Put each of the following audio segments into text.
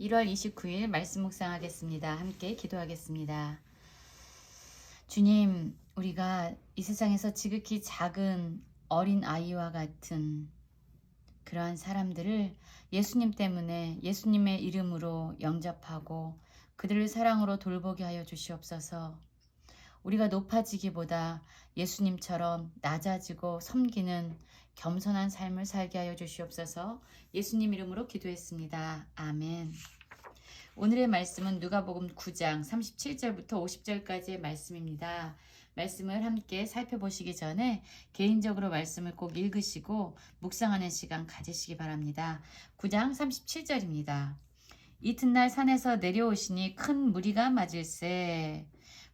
1월 29일 말씀 묵상하겠습니다. 함께 기도하겠습니다. 주님, 우리가 이 세상에서 지극히 작은 어린 아이와 같은 그러한 사람들을 예수님 때문에 예수님의 이름으로 영접하고 그들을 사랑으로 돌보게 하여 주시옵소서. 우리가 높아지기보다 예수님처럼 낮아지고 섬기는 겸손한 삶을 살게 하여 주시옵소서. 예수님 이름으로 기도했습니다. 아멘. 오늘의 말씀은 누가복음 9장 37절부터 50절까지의 말씀입니다. 말씀을 함께 살펴보시기 전에 개인적으로 말씀을 꼭 읽으시고 묵상하는 시간 가지시기 바랍니다. 9장 37절입니다. 이튿날 산에서 내려오시니 큰 무리가 맞을세.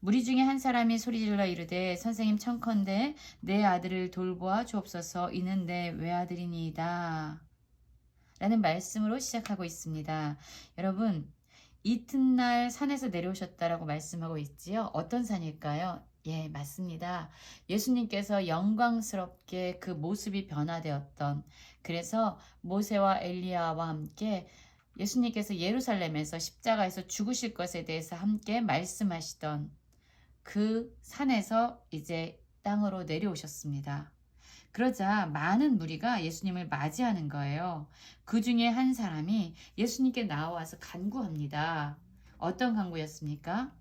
무리 중에 한 사람이 소리질러 이르되 선생님 청컨대 내 아들을 돌보아 주옵소서. 이는 내 외아들이니이다. 라는 말씀으로 시작하고 있습니다. 여러분, 이튿날 산에서 내려오셨다라고 말씀하고 있지요. 어떤 산일까요? 예, 맞습니다. 예수님께서 영광스럽게 그 모습이 변화되었던, 그래서 모세와 엘리야와 함께 예수님께서 예루살렘에서 십자가에서 죽으실 것에 대해서 함께 말씀하시던 그 산에서 이제 땅으로 내려오셨습니다. 그러자 많은 무리가 예수님을 맞이하는 거예요. 그 중에 한 사람이 예수님께 나와서 간구합니다. 어떤 간구였습니까?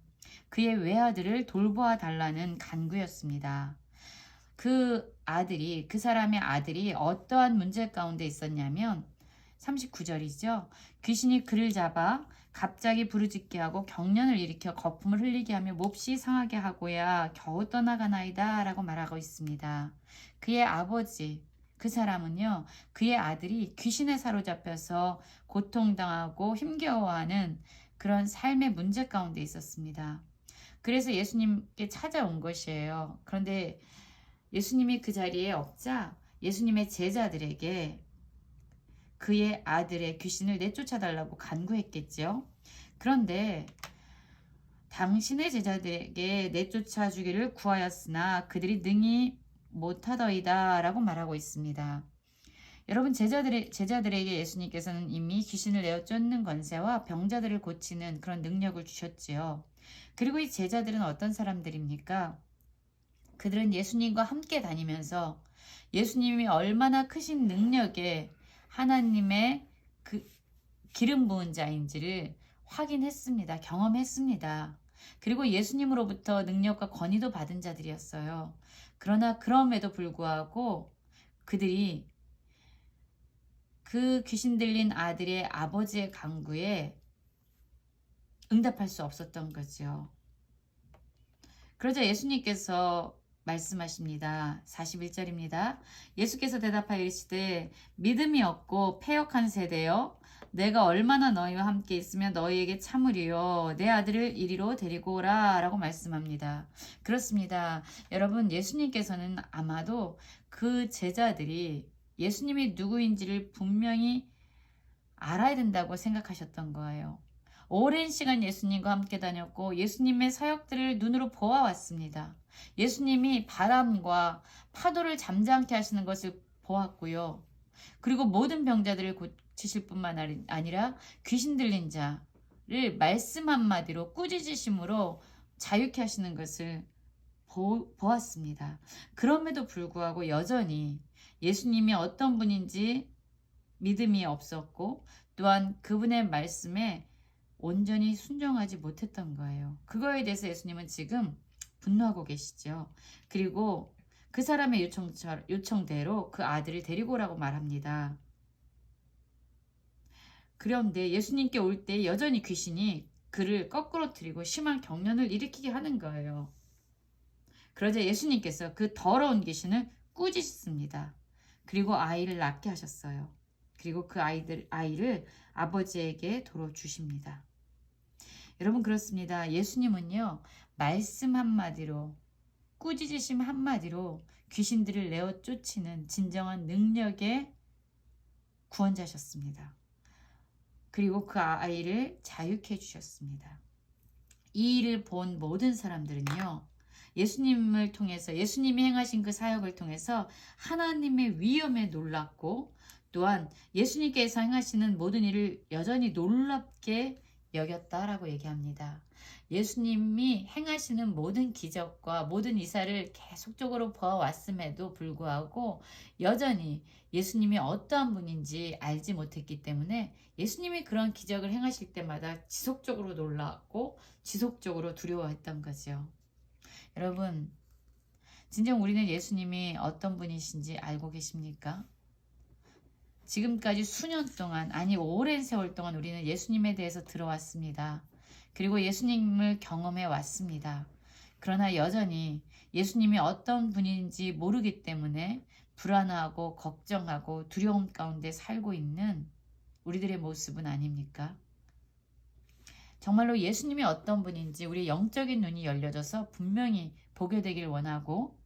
그의 외아들을 돌보아 달라는 간구였습니다. 그 사람의 아들이 어떠한 문제 가운데 있었냐면 39절이죠. 귀신이 그를 잡아 갑자기 부르짖게 하고 경련을 일으켜 거품을 흘리게 하며 몹시 상하게 하고야 겨우 떠나가나이다 라고 말하고 있습니다. 그의 아버지, 그 사람은요, 그의 아들이 귀신에 사로잡혀서 고통당하고 힘겨워하는 그런 삶의 문제 가운데 있었습니다. 그래서 예수님께 찾아온 것이에요. 그런데 예수님이 그 자리에 없자 예수님의 제자들에게 그의 아들의 귀신을 내쫓아달라고 간구했겠죠. 그런데 당신의 제자들에게 내쫓아 주기를 구하였으나 그들이 능히 못하더이다 라고 말하고 있습니다. 여러분, 제자들에게 예수님께서는 이미 귀신을 내어 쫓는 권세와 병자들을 고치는 그런 능력을 주셨지요. 그리고 이 제자들은 어떤 사람들입니까? 그들은 예수님과 함께 다니면서 예수님이 얼마나 크신 능력에 하나님의 그 기름 부은 자인지를 확인했습니다. 경험했습니다. 그리고 예수님으로부터 능력과 권위도 받은 자들이었어요. 그러나 그럼에도 불구하고 그들이 그 귀신 들린 아들의 아버지의 간구에 응답할 수 없었던 거죠. 그러자 예수님께서 말씀하십니다. 41절입니다. 예수께서 대답하여 이르시되 믿음이 없고 패역한 세대여, 내가 얼마나 너희와 함께 있으며 너희에게 참으리요, 내 아들을 이리로 데리고 오라 라고 말씀합니다. 그렇습니다. 여러분, 예수님께서는 아마도 그 제자들이 예수님이 누구인지를 분명히 알아야 된다고 생각하셨던 거예요. 오랜 시간 예수님과 함께 다녔고 예수님의 사역들을 눈으로 보아왔습니다. 예수님이 바람과 파도를 잠잠케 하시는 것을 보았고요. 그리고 모든 병자들을 고치실 뿐만 아니라 귀신 들린 자를 말씀 한마디로 꾸짖으심으로 자유케 하시는 것을 보았습니다. 그럼에도 불구하고 여전히 예수님이 어떤 분인지 믿음이 없었고 또한 그분의 말씀에 온전히 순종하지 못했던 거예요. 그거에 대해서 예수님은 지금 분노하고 계시죠. 그리고 그 사람의 요청대로 그 아들을 데리고 오라고 말합니다. 그런데 예수님께 올 때 여전히 귀신이 그를 거꾸로 들이고 심한 경련을 일으키게 하는 거예요. 그러자 예수님께서 그 더러운 귀신을 꾸짖습니다. 그리고 아이를 낳게 하셨어요. 그리고 그 아이를 아버지에게 도로 주십니다. 여러분, 그렇습니다. 예수님은요, 말씀 한마디로, 꾸짖으심 한마디로 귀신들을 내어 쫓는 진정한 능력의 구원자셨습니다. 그리고 그 아이를 자유케 해주셨습니다. 이 일을 본 모든 사람들은요, 예수님을 통해서, 예수님이 행하신 그 사역을 통해서 하나님의 위엄에 놀랐고 또한 예수님께서 행하시는 모든 일을 여전히 놀랍게 여겼다라고 얘기합니다. 예수님이 행하시는 모든 기적과 모든 이사를 계속적으로 보아왔음에도 불구하고 여전히 예수님이 어떠한 분인지 알지 못했기 때문에 예수님이 그런 기적을 행하실 때마다 지속적으로 놀랐고 지속적으로 두려워했던 거죠. 여러분, 진정 우리는 예수님이 어떤 분이신지 알고 계십니까? 지금까지 수년 동안, 아니 오랜 세월 동안 우리는 예수님에 대해서 들어왔습니다. 그리고 예수님을 경험해 왔습니다. 그러나 여전히 예수님이 어떤 분인지 모르기 때문에 불안하고 걱정하고 두려움 가운데 살고 있는 우리들의 모습은 아닙니까? 정말로 예수님이 어떤 분인지 우리의 영적인 눈이 열려져서 분명히 보게 되길 원하고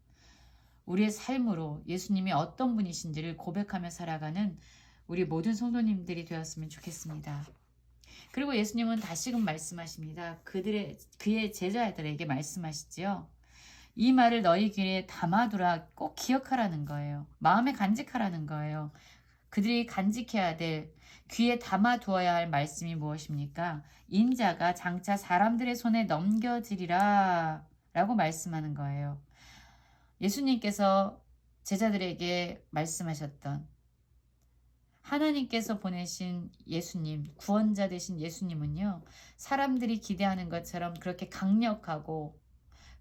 우리의 삶으로 예수님이 어떤 분이신지를 고백하며 살아가는 우리 모든 성도님들이 되었으면 좋겠습니다. 그리고 예수님은 다시금 말씀하십니다. 그의 제자들에게 말씀하시지요. 이 말을 너희 귀에 담아두라, 꼭 기억하라는 거예요. 마음에 간직하라는 거예요. 그들이 간직해야 될, 귀에 담아두어야 할 말씀이 무엇입니까? 인자가 장차 사람들의 손에 넘겨지리라 라고 말씀하는 거예요. 예수님께서 제자들에게 말씀하셨던 하나님께서 보내신 예수님, 구원자 되신 예수님은요, 사람들이 기대하는 것처럼 그렇게 강력하고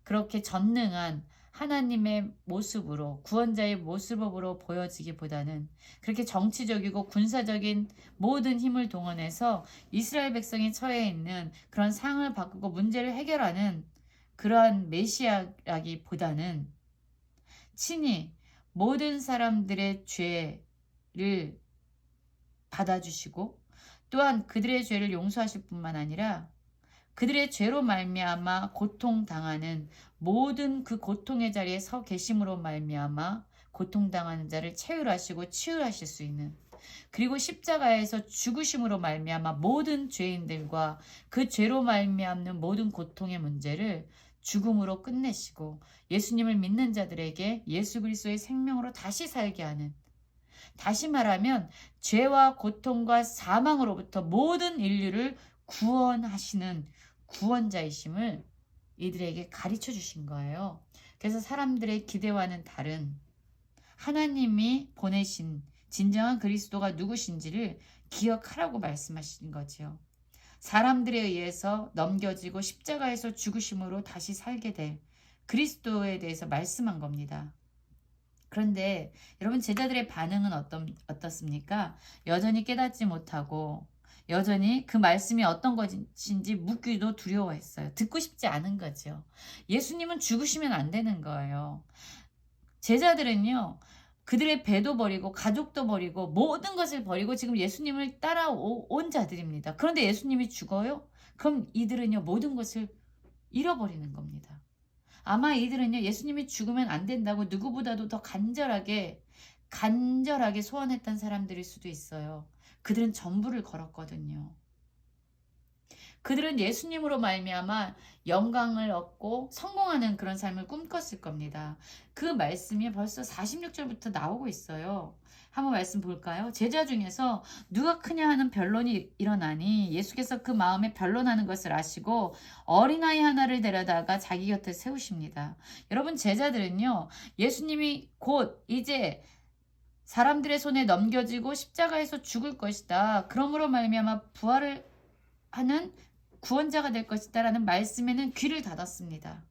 그렇게 전능한 하나님의 모습으로, 구원자의 모습으로 보여지기보다는 그렇게 정치적이고 군사적인 모든 힘을 동원해서 이스라엘 백성이 처해 있는 그런 상을 바꾸고 문제를 해결하는 그러한 메시아라기보다는 친히 모든 사람들의 죄를 받아주시고 또한 그들의 죄를 용서하실 뿐만 아니라 그들의 죄로 말미암아 고통당하는 모든 그 고통의 자리에 서 계심으로 말미암아 고통당하는 자를 체휼하시고 치유하실 수 있는, 그리고 십자가에서 죽으심으로 말미암아 모든 죄인들과 그 죄로 말미암는 모든 고통의 문제를 죽음으로 끝내시고 예수님을 믿는 자들에게 예수 그리스도의 생명으로 다시 살게 하는, 다시 말하면 죄와 고통과 사망으로부터 모든 인류를 구원하시는 구원자이심을 이들에게 가르쳐 주신 거예요. 그래서 사람들의 기대와는 다른 하나님이 보내신 진정한 그리스도가 누구신지를 기억하라고 말씀하신 거죠. 사람들에 의해서 넘겨지고 십자가에서 죽으심으로 다시 살게 될 그리스도에 대해서 말씀한 겁니다. 그런데 여러분, 제자들의 반응은 어떻습니까? 여전히 깨닫지 못하고 여전히 그 말씀이 어떤 것인지 묻기도 두려워했어요. 듣고 싶지 않은 거죠. 예수님은 죽으시면 안 되는 거예요. 제자들은요, 그들의 배도 버리고 가족도 버리고 모든 것을 버리고 지금 예수님을 따라온 자들입니다. 그런데 예수님이 죽어요? 그럼 이들은요, 모든 것을 잃어버리는 겁니다. 아마 이들은요, 예수님이 죽으면 안 된다고 누구보다도 더 간절하게 소원했던 사람들일 수도 있어요. 그들은 전부를 걸었거든요. 그들은 예수님으로 말미암아 영광을 얻고 성공하는 그런 삶을 꿈꿨을 겁니다. 그 말씀이 벌써 46절부터 나오고 있어요. 한번 말씀 볼까요? 제자 중에서 누가 크냐 하는 변론이 일어나니 예수께서 그 마음에 변론하는 것을 아시고 어린아이 하나를 데려다가 자기 곁에 세우십니다. 여러분, 제자들은요, 예수님이 곧 이제 사람들의 손에 넘겨지고 십자가에서 죽을 것이다, 그러므로 말미암아 부활을 하는 구원자가 될 것이다 라는 말씀에는 귀를 닫았습니다.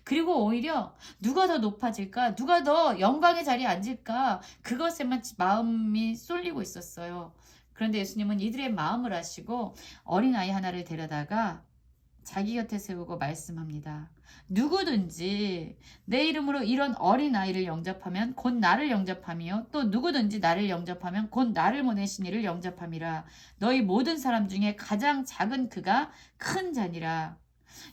그리고 오히려 누가 더 높아질까, 누가 더 영광의 자리에 앉을까, 그것에만 마음이 쏠리고 있었어요. 그런데 예수님은 이들의 마음을 아시고 어린아이 하나를 데려다가 자기 곁에 세우고 말씀합니다. 누구든지 내 이름으로 이런 어린아이를 영접하면 곧 나를 영접하며 또 누구든지 나를 영접하면 곧 나를 보내신 이를 영접함이라. 너희 모든 사람 중에 가장 작은 그가 큰 자니라.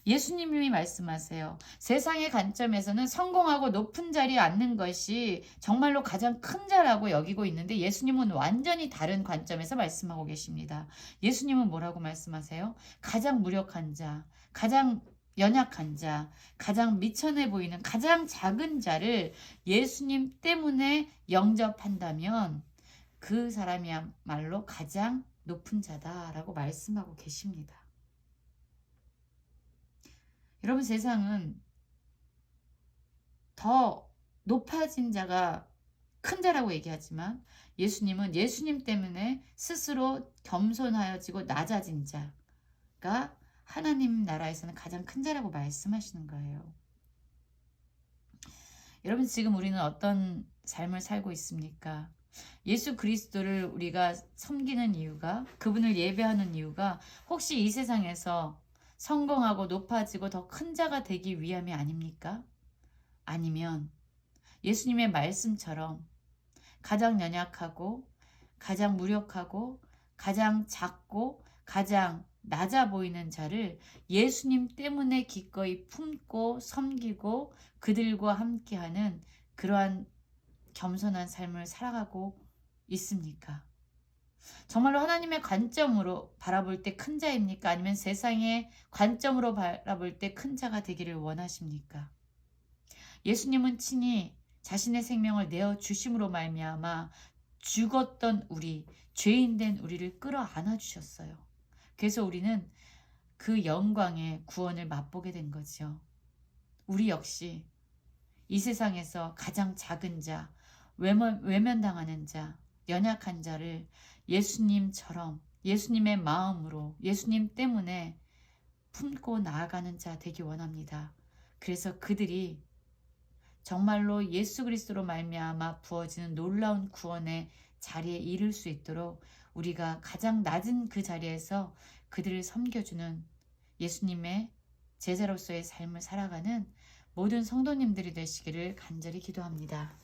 예수님이 말씀하세요. 세상의 관점에서는 성공하고 높은 자리에 앉는 것이 정말로 가장 큰 자라고 여기고 있는데 예수님은 완전히 다른 관점에서 말씀하고 계십니다. 예수님은 뭐라고 말씀하세요? 가장 무력한 자, 가장 연약한 자, 가장 미천해 보이는 가장 작은 자를 예수님 때문에 영접한다면 그 사람이야말로 가장 높은 자다라고 말씀하고 계십니다. 여러분, 세상은 더 높아진 자가 큰 자라고 얘기하지만 예수님은 예수님 때문에 스스로 겸손하여지고 낮아진 자가 하나님 나라에서는 가장 큰 자라고 말씀하시는 거예요. 여러분, 지금 우리는 어떤 삶을 살고 있습니까? 예수 그리스도를 우리가 섬기는 이유가, 그분을 예배하는 이유가 혹시 이 세상에서 성공하고 높아지고 더 큰 자가 되기 위함이 아닙니까? 아니면 예수님의 말씀처럼 가장 연약하고 가장 무력하고 가장 작고 가장 낮아 보이는 자를 예수님 때문에 기꺼이 품고 섬기고 그들과 함께하는 그러한 겸손한 삶을 살아가고 있습니까? 정말로 하나님의 관점으로 바라볼 때 큰 자입니까? 아니면 세상의 관점으로 바라볼 때 큰 자가 되기를 원하십니까? 예수님은 친히 자신의 생명을 내어 주심으로 말미암아 죽었던 우리, 죄인된 우리를 끌어안아 주셨어요. 그래서 우리는 그 영광의 구원을 맛보게 된 거죠. 우리 역시 이 세상에서 가장 작은 자, 외면당하는 자, 연약한 자를 예수님처럼 예수님의 마음으로 예수님 때문에 품고 나아가는 자 되기 원합니다. 그래서 그들이 정말로 예수 그리스도로 말미암아 부어지는 놀라운 구원의 자리에 이를 수 있도록 우리가 가장 낮은 그 자리에서 그들을 섬겨주는 예수님의 제자로서의 삶을 살아가는 모든 성도님들이 되시기를 간절히 기도합니다.